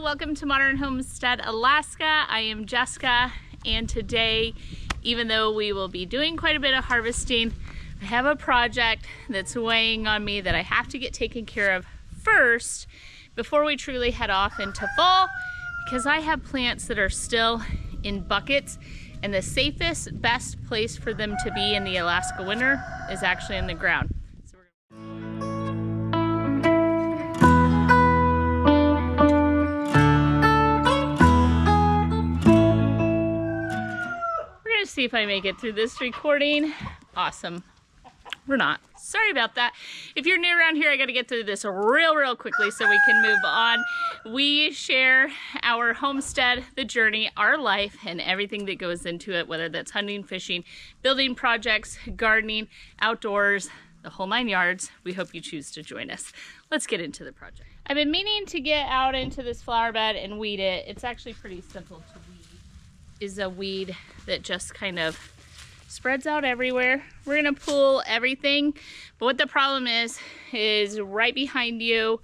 welcome to Modern Homestead, Alaska. I am Jessica, and today, even though we will be doing quite a bit of harvesting, I have a project that's weighing on me that I have to get taken care of first before we truly head off into fall, because I have plants that are still in buckets, and the safest, best place for them to be in the Alaska winter is actually in the ground. See if I make it through this recording. Awesome. We're not. Sorry about that. If you're new around here, I got to get through this real quickly so we can move on. We share our homestead, the journey, our life, and everything that goes into it, whether that's hunting, fishing, building projects, gardening, outdoors, the whole 9 yards. We hope you choose to join us. Let's get into the project. I've been meaning to get out into this flower bed and weed it. It's actually pretty simple to weed. Is a weed that just kind of spreads out everywhere. We're gonna pull everything, but what the problem is right behind you,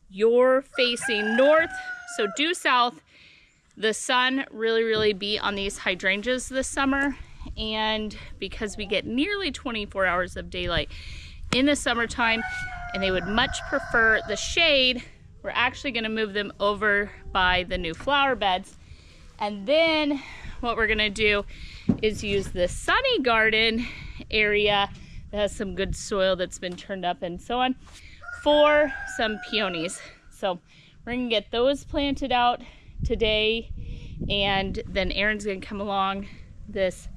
you're facing north, so due south. The sun really beat on these hydrangeas this summer, and because we get nearly 24 hours of daylight in the summertime, and they would much prefer the shade, we're actually gonna move them over by the new flower beds. And then what we're gonna do is use the sunny garden area that has some good soil that's been turned up and so on for some peonies. So we're gonna get those planted out today, and then Aaron's gonna come along this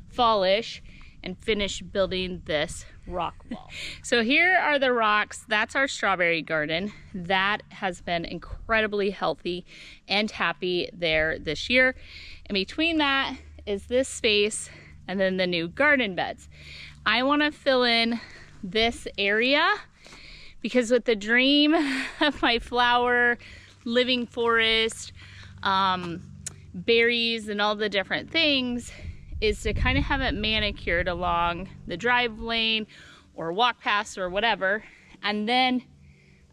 fallish and finish building this rock wall. So here are the rocks. That's our strawberry garden. That has been incredibly healthy and happy there this year. And between that is this space and then the new garden beds. I want to fill in this area because with the dream of my flower, living forest, berries and all the different things is to kind of have it manicured along the drive lane or walk paths or whatever. And then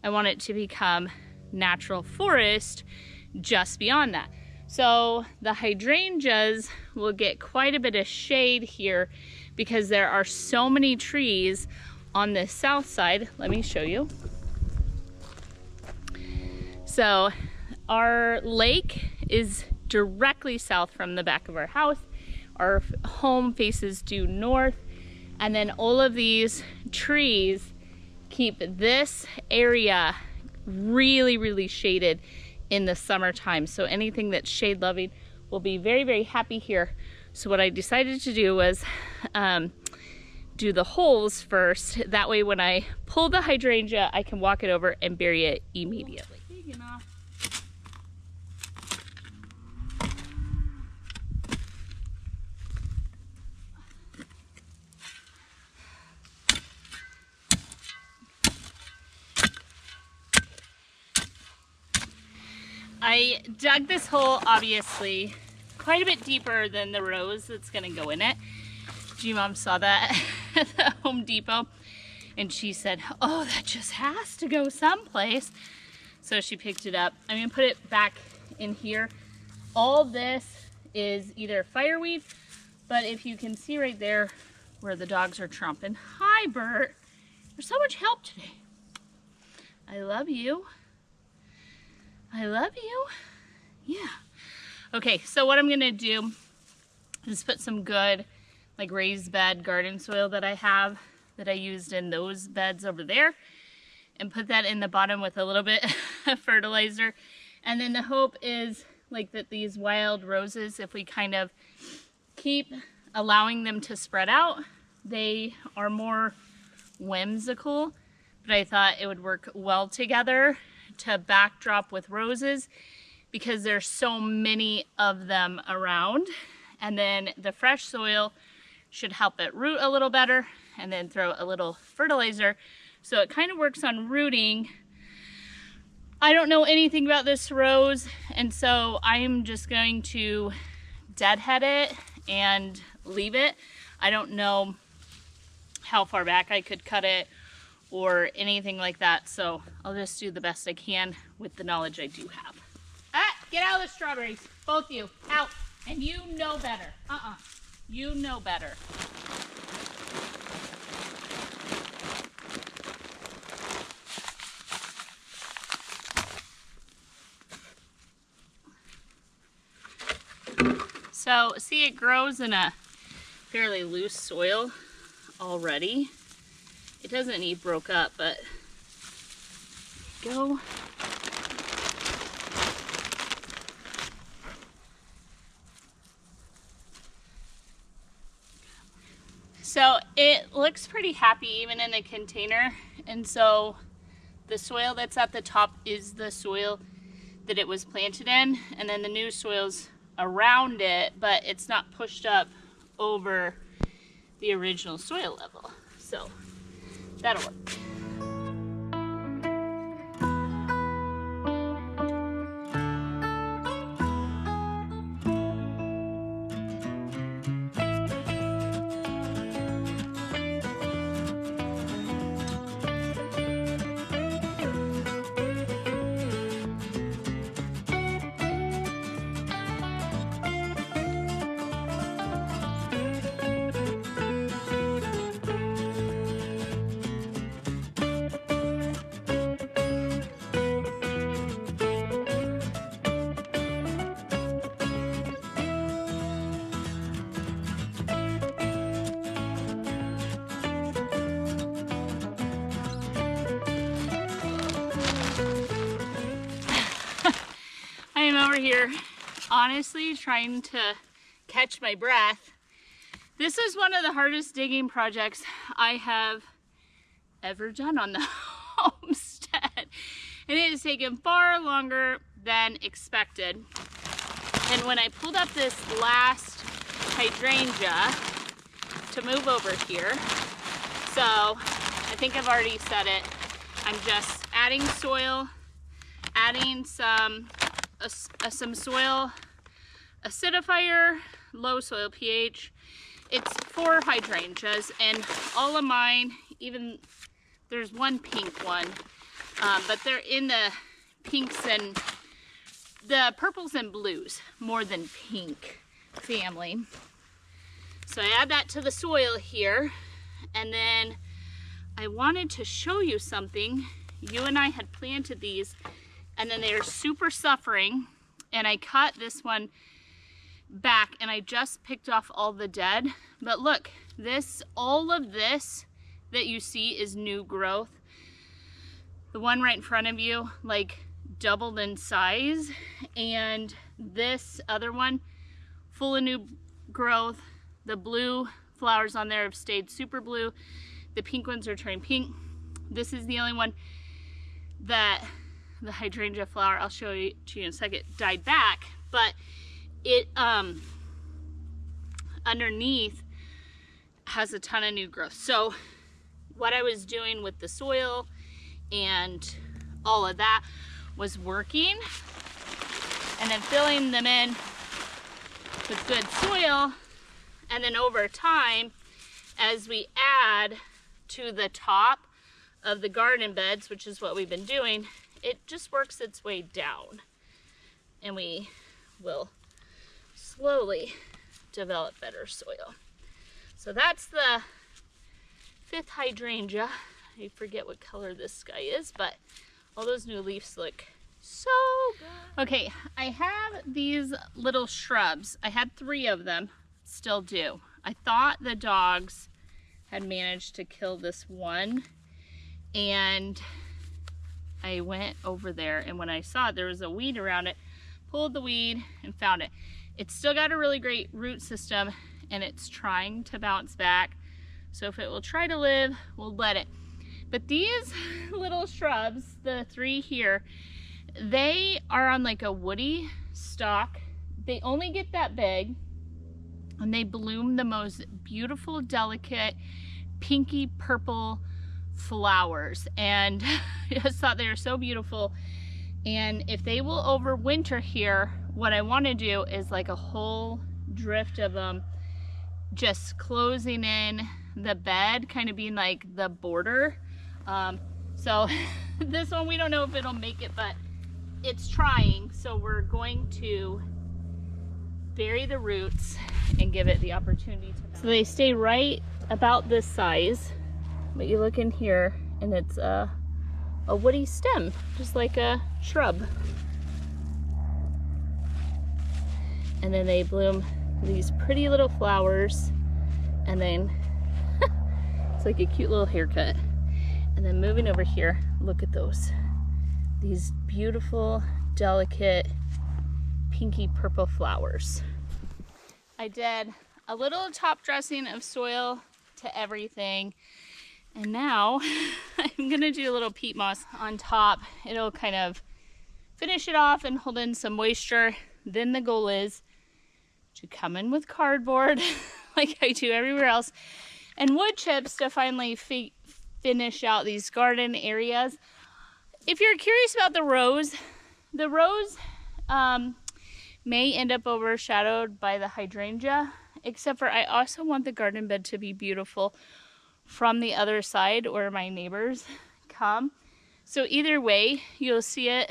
I want it to become natural forest just beyond that. So the hydrangeas will get quite a bit of shade here because there are so many trees on the south side. Let me show you. So our lake is directly south from the back of our house. Our home faces due north, and then all of these trees keep this area really shaded in the summertime. So anything that's shade loving will be very happy here. So what I decided to do was do the holes first. That way when I pull the hydrangea, I can walk it over and bury it immediately. Big enough. I dug this hole, obviously, quite a bit deeper than the rose that's gonna go in it. G-Mom saw that at the Home Depot, and she said, oh, that just has to go someplace. So she picked it up. I'm gonna put it back in here. All this is either fireweed, but if you can see right there where the dogs are tromping. Hi, Bert. There's so much help today. I love you. I love you. Yeah. Okay, so what I'm gonna do is put some good like raised bed garden soil that I have that I used in those beds over there, and put that in the bottom with a little bit of fertilizer. And then the hope is like that these wild roses, if we kind of keep allowing them to spread out, they are more whimsical, but I thought it would work well together to backdrop with roses because there's so many of them around. And then the fresh soil should help it root a little better, and then throw a little fertilizer so it kind of works on rooting. I don't know anything about this rose, and so I'm just going to deadhead it and leave it. I don't know how far back I could cut it or anything like that, so I'll just do the best I can with the knowledge I do have. get out of the strawberries. Both you, out. And you know better. You know better. So, see, it grows in a fairly loose soil already. It doesn't need broke up, but go. So it looks pretty happy even in the container, and so the soil that's at the top is the soil that it was planted in, and then the new soil's around it, but it's not pushed up over the original soil level. So that'll work. Over here honestly trying to catch my breath. This is one of the hardest digging projects I have ever done on the homestead, and it has taken far longer than expected. And when I pulled up this last hydrangea to move over here, so I think I've already said it, I'm just adding soil, adding some soil acidifier, low soil pH. It's 4 hydrangeas, and all of mine, even there's one pink one, but they're in the pinks and the purples and blues more than pink family. So I add that to the soil here, and then I wanted to show you something. You and I had planted these, and then they are super suffering, and I cut this one back, and I just picked off all the dead. But look, all of this that you see is new growth. The one right in front of you, like, doubled in size, and this other one, full of new growth. The blue flowers on there have stayed super blue. The pink ones are turning pink. This is the only one that the hydrangea flower, I'll show you to you in a second, died back, but it underneath has a ton of new growth. So what I was doing with the soil and all of that was working, and then filling them in with good soil, and then over time, as we add to the top of the garden beds, which is what we've been doing, it just works its way down, and we will slowly develop better soil. So that's the 5th hydrangea. I forget what color this guy is, but all those new leaves look so good. Okay, I have these little shrubs. I had 3 of them, still do. I thought the dogs had managed to kill this one, and I went over there, and when I saw it, there was a weed around it, pulled the weed and found it. It's still got a really great root system, and it's trying to bounce back. So if it will try to live, we'll let it. But these little shrubs, the 3 here, they are on like a woody stalk. They only get that big, and they bloom the most beautiful, delicate, pinky purple flowers, and I just thought they were so beautiful. And if they will overwinter here, what I want to do is like a whole drift of them just closing in the bed, kind of being like the border. So this one, we don't know if it'll make it, but it's trying, so we're going to bury the roots and give it the opportunity to. So they stay right about this size, but you look in here and it's a woody stem, just like a shrub. And then they bloom these pretty little flowers, and then it's like a cute little haircut. And then moving over here, look at these beautiful, delicate, pinky purple flowers. I did a little top dressing of soil to everything, and now I'm gonna do a little peat moss on top. It'll kind of finish it off and hold in some moisture. Then the goal is to come in with cardboard like I do everywhere else, and wood chips to finally finish out these garden areas. If you're curious about the rose may end up overshadowed by the hydrangea, except for I also want the garden bed to be beautiful from the other side where my neighbors come. So either way, you'll see it,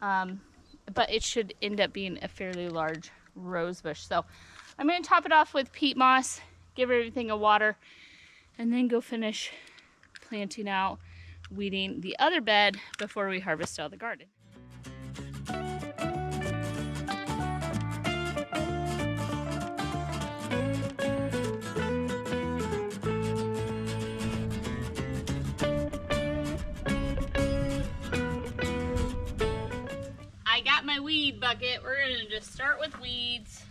but it should end up being a fairly large rose bush. So I'm going to top it off with peat moss, give everything a water, and then go finish planting out, weeding the other bed before we harvest all the garden. I got my weed bucket. We're gonna just start with weeds.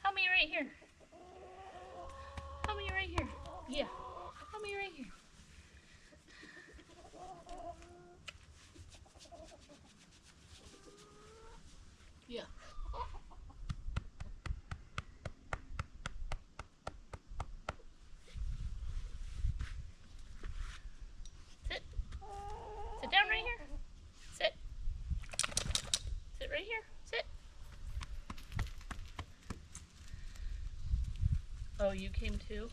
Help me right here. Help me right here. Yeah. Help me right here. Yeah. Sit. Sit down right here. Sit. Sit right here. Sit. Oh, you came too?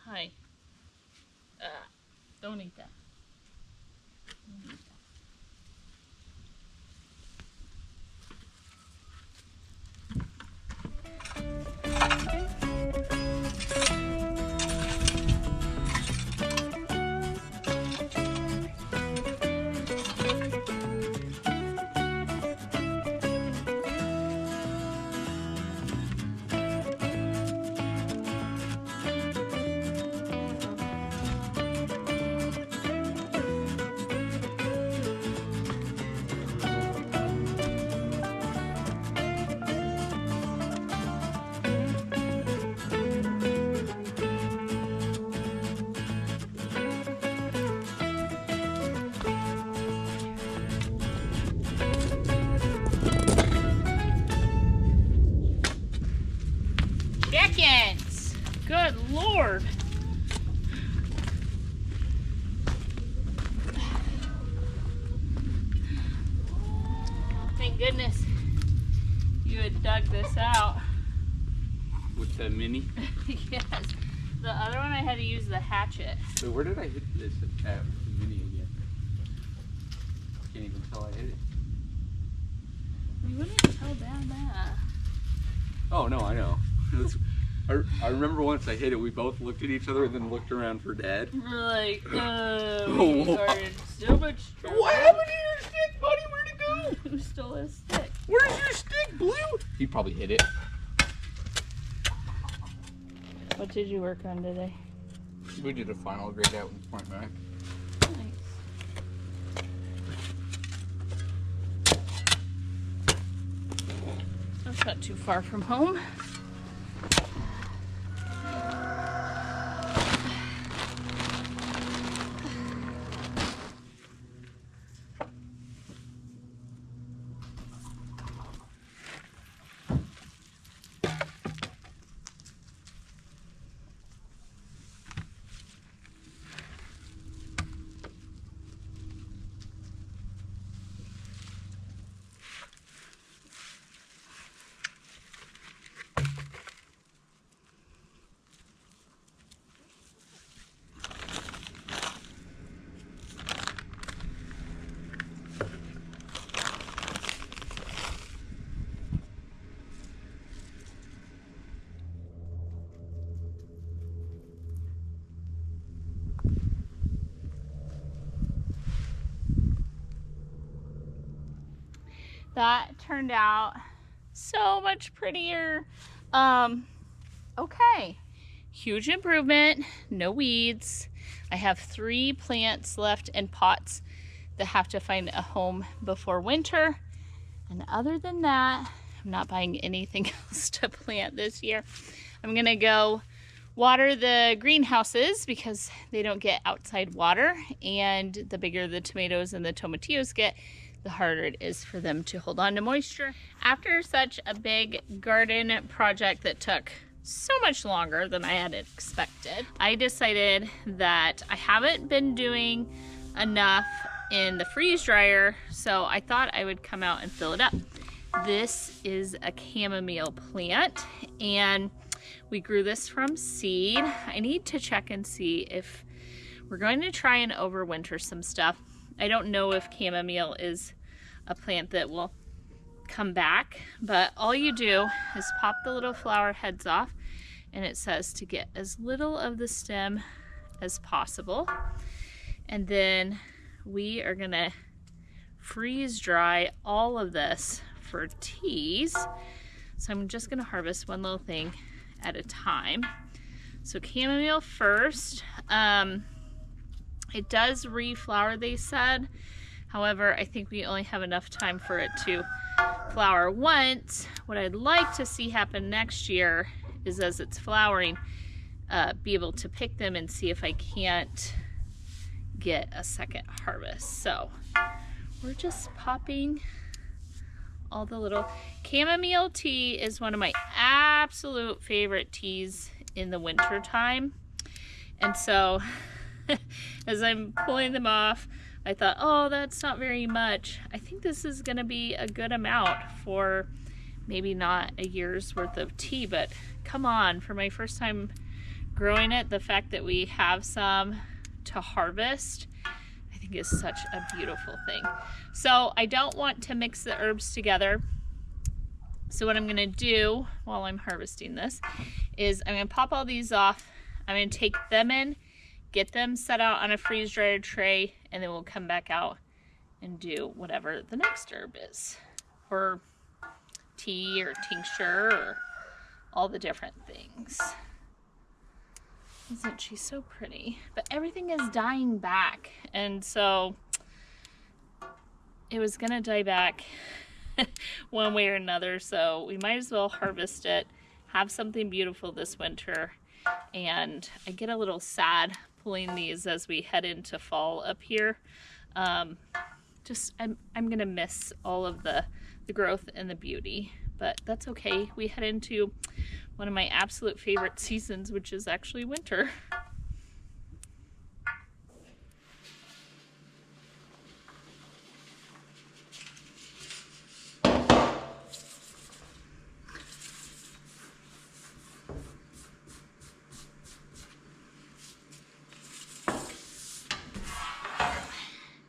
Hi. Don't eat that. Don't eat that. Chickens! Good Lord! Thank goodness you had dug this out. What's that, mini? Yes. The other one I had to use the hatchet. So where did I hit this at the mini again? Can't even tell I hit it. You wouldn't tell Dad that. Oh no, I know. I remember once I hit it, we both looked at each other and then looked around for Dad. We're like, we started so much trouble. What happened to your stick, buddy? Where'd it go? Who stole his stick? Where's your stick, Blue? He probably hit it. What did you work on today? We did a final grade out in Point Mac. Nice. That's not too far from home. That turned out so much prettier. Okay, huge improvement, no weeds. I have 3 plants left in pots that have to find a home before winter. And other than that, I'm not buying anything else to plant this year. I'm gonna go water the greenhouses because they don't get outside water, and the bigger the tomatoes and the tomatillos get, the harder it is for them to hold on to moisture. After such a big garden project that took so much longer than I had expected, I decided that I haven't been doing enough in the freeze dryer, so I thought I would come out and fill it up. This is a chamomile plant, and we grew this from seed. I need to check and see if we're going to try and overwinter some stuff. I don't know if chamomile is a plant that will come back, but all you do is pop the little flower heads off, and it says to get as little of the stem as possible. And then we are gonna freeze dry all of this for teas. So I'm just gonna harvest one little thing at a time. So chamomile first. It does reflower, they said. However, I think we only have enough time for it to flower once. What I'd like to see happen next year is, as it's flowering, be able to pick them and see if I can't get a second harvest. So we're just popping all the little... Chamomile tea is one of my absolute favorite teas in the winter time. And so as I'm pulling them off, I thought, oh, that's not very much. I think this is gonna be a good amount for maybe not a year's worth of tea, but come on, for my first time growing it, the fact that we have some to harvest, I think is such a beautiful thing. So I don't want to mix the herbs together. So what I'm gonna do while I'm harvesting this is I'm gonna pop all these off. I'm gonna take them in, get them set out on a freeze dryer tray, and then we'll come back out and do whatever the next herb is, or tea or tincture or all the different things. Isn't she so pretty? But everything is dying back, and so it was gonna die back one way or another, so we might as well harvest it, have something beautiful this winter. And I get a little sad pulling these as we head into fall up here. I'm gonna miss all of the growth and the beauty, but that's okay. We head into one of my absolute favorite seasons, which is actually winter.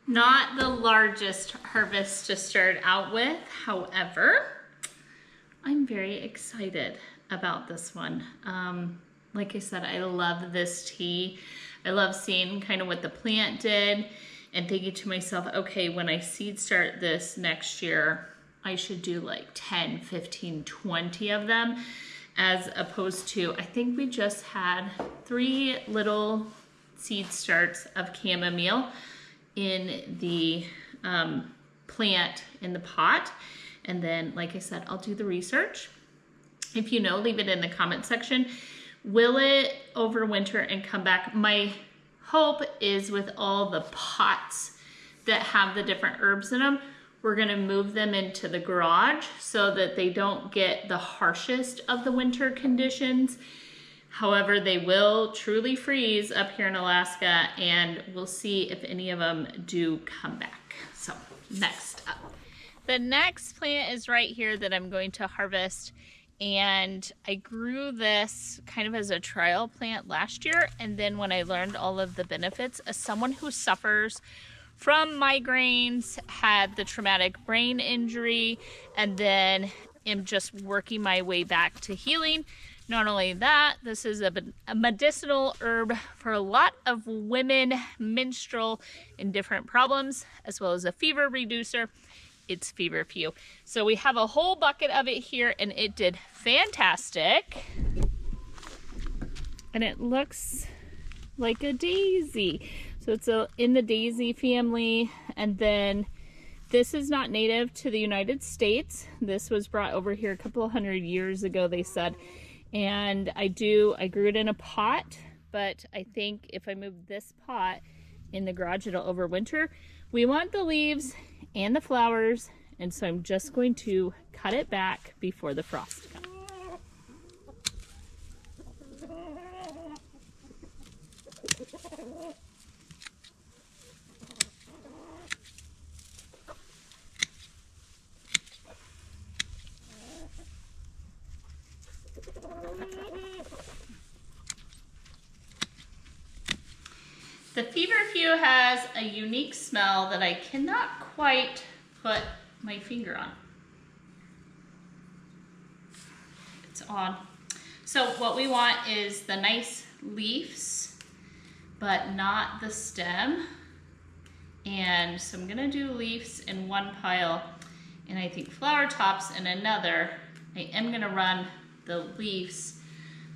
Not the largest harvest to start out with, however, I'm very excited about this one. Like I said, I love this tea. I love seeing kind of what the plant did and thinking to myself, okay, when I seed start this next year, I should do like 10, 15, 20 of them, as opposed to, I think we just had 3 little seed starts of chamomile in the plant in the pot. And then, like I said, I'll do the research. If you know, leave it in the comment section. Will it overwinter and come back? My hope is, with all the pots that have the different herbs in them, we're gonna move them into the garage so that they don't get the harshest of the winter conditions. However, they will truly freeze up here in Alaska, and we'll see if any of them do come back. So next up. The next plant is right here that I'm going to harvest, and I grew this kind of as a trial plant last year, and then when I learned all of the benefits, as someone who suffers from migraines, had the traumatic brain injury, and then am just working my way back to healing. Not only that, this is a medicinal herb for a lot of women, menstrual and different problems, as well as a fever reducer. its feverfew. So we have a whole bucket of it here, and it did fantastic. And it looks like a daisy. So it's in the daisy family, and then this is not native to the United States. This was brought over here a couple of 100 years ago, they said. And I grew it in a pot, but I think if I move this pot in the garage, it'll overwinter. We want the leaves and the flowers, and so I'm just going to cut it back before the frost comes. The feverfew has a unique smell that I cannot quite put my finger on. It's odd. So what we want is the nice leaves, but not the stem. And so I'm gonna do leaves in one pile, and I think flower tops in another. I am gonna run the leaves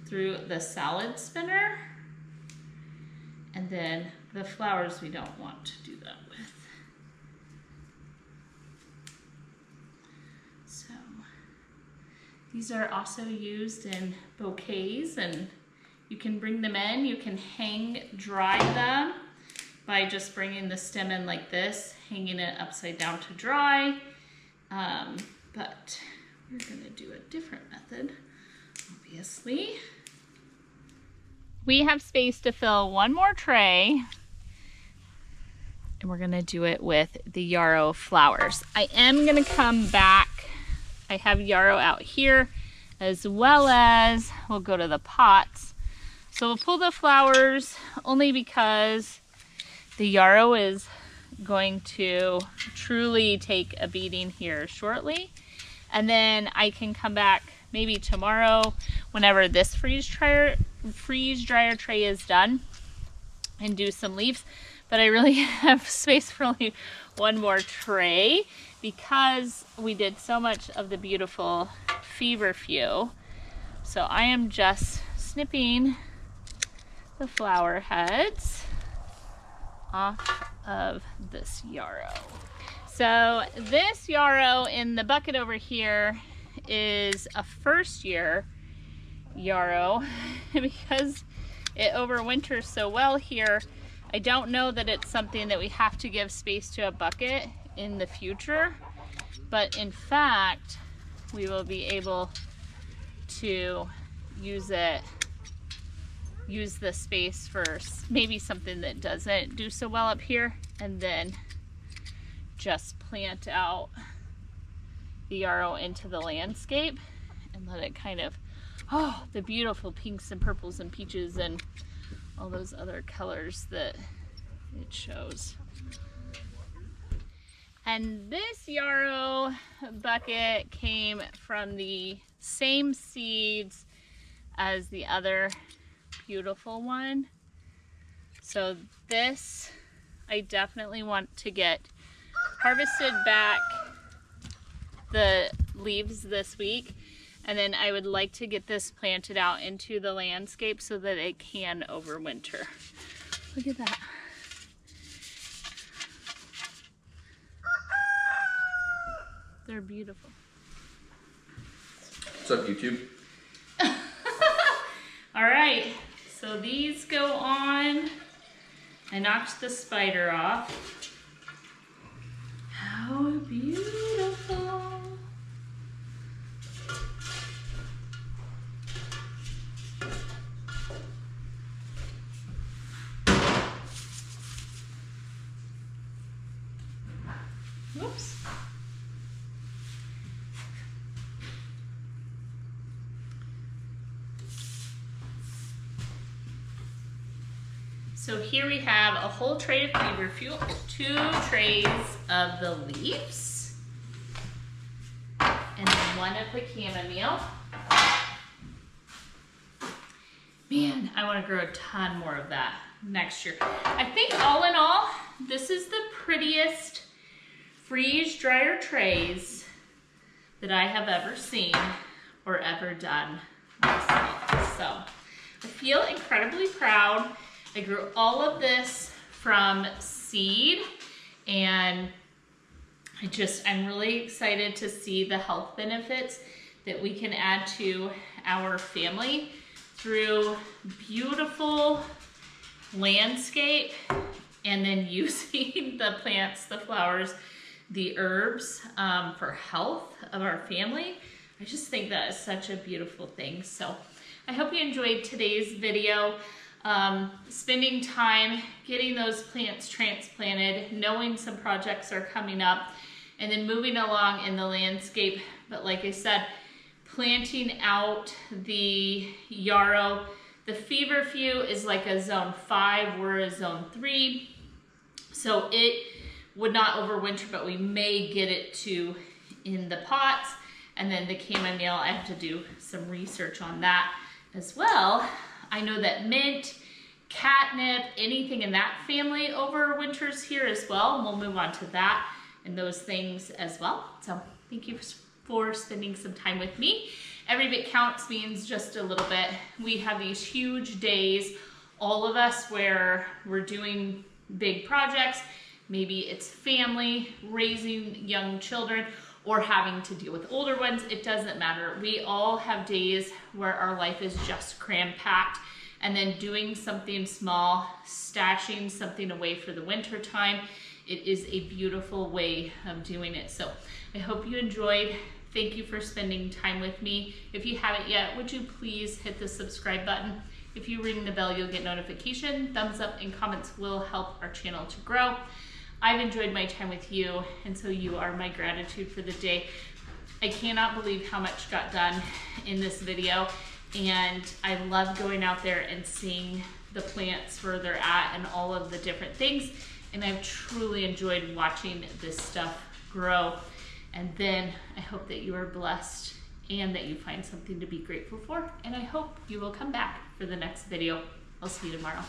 through the salad spinner. And then the flowers we don't want to do that with. So these are also used in bouquets, and you can bring them in. You can hang dry them by just bringing the stem in like this, hanging it upside down to dry. But we're gonna do a different method, obviously. We have space to fill one more tray, and we're gonna do it with the yarrow flowers. I am gonna come back. I have yarrow out here, as well as we'll go to the pots. So we'll pull the flowers only because the yarrow is going to truly take a beating here shortly. And then I can come back maybe tomorrow whenever this freeze dryer tray is done and do some leaves. But I really have space for only one more tray because we did so much of the beautiful feverfew. So I am just snipping the flower heads off of this yarrow. So this yarrow in the bucket over here is a first year yarrow because it overwinters so well here. I don't know that it's something that we have to give space to a bucket in the future, but in fact we will be able to use the space for maybe something that doesn't do so well up here, and then just plant out the yarrow into the landscape and let it kind of, oh, the beautiful pinks and purples and peaches and all those other colors that it shows. And this yarrow bucket came from the same seeds as the other beautiful one. So this I definitely want to get harvested back the leaves this week, and then I would like to get this planted out into the landscape so that it can overwinter. Look at that. They're beautiful. What's up, YouTube? All right, so these go on. I knocked the spider off. How beautiful. Whoops. So here we have a whole tray of feverfew, 2 trays of the leaves, and then 1 of the chamomile. Man, I want to grow a ton more of that next year. I think all in all, this is the prettiest freeze dryer trays that I have ever seen or ever done myself. So I feel incredibly proud. I grew all of this from seed, and I'm really excited to see the health benefits that we can add to our family through beautiful landscape, and then using the plants, the flowers, the herbs for health of our family. I just think that is such a beautiful thing. So I hope you enjoyed today's video. Spending time getting those plants transplanted, knowing some projects are coming up, and then moving along in the landscape. But like I said, planting out the yarrow. The feverfew is like a zone 5, we're a zone 3. So it would not overwinter, but we may get it to in the pots. And then the chamomile, I have to do some research on that as well. I know that mint, catnip, anything in that family overwinters here as well. And we'll move on to that and those things as well. So thank you for spending some time with me. Every bit counts means just a little bit. We have these huge days, all of us, where we're doing big projects. Maybe it's family, raising young children, or having to deal with older ones. It doesn't matter. We all have days where our life is just cram-packed, and then doing something small, stashing something away for the winter time, it is a beautiful way of doing it. So I hope you enjoyed. Thank you for spending time with me. If you haven't yet, would you please hit the subscribe button? If you ring the bell, you'll get notification. Thumbs up and comments will help our channel to grow. I've enjoyed my time with you, and so you are my gratitude for the day. I cannot believe how much got done in this video, and I love going out there and seeing the plants where they're at and all of the different things, and I've truly enjoyed watching this stuff grow. And then I hope that you are blessed and that you find something to be grateful for, and I hope you will come back for the next video. I'll see you tomorrow.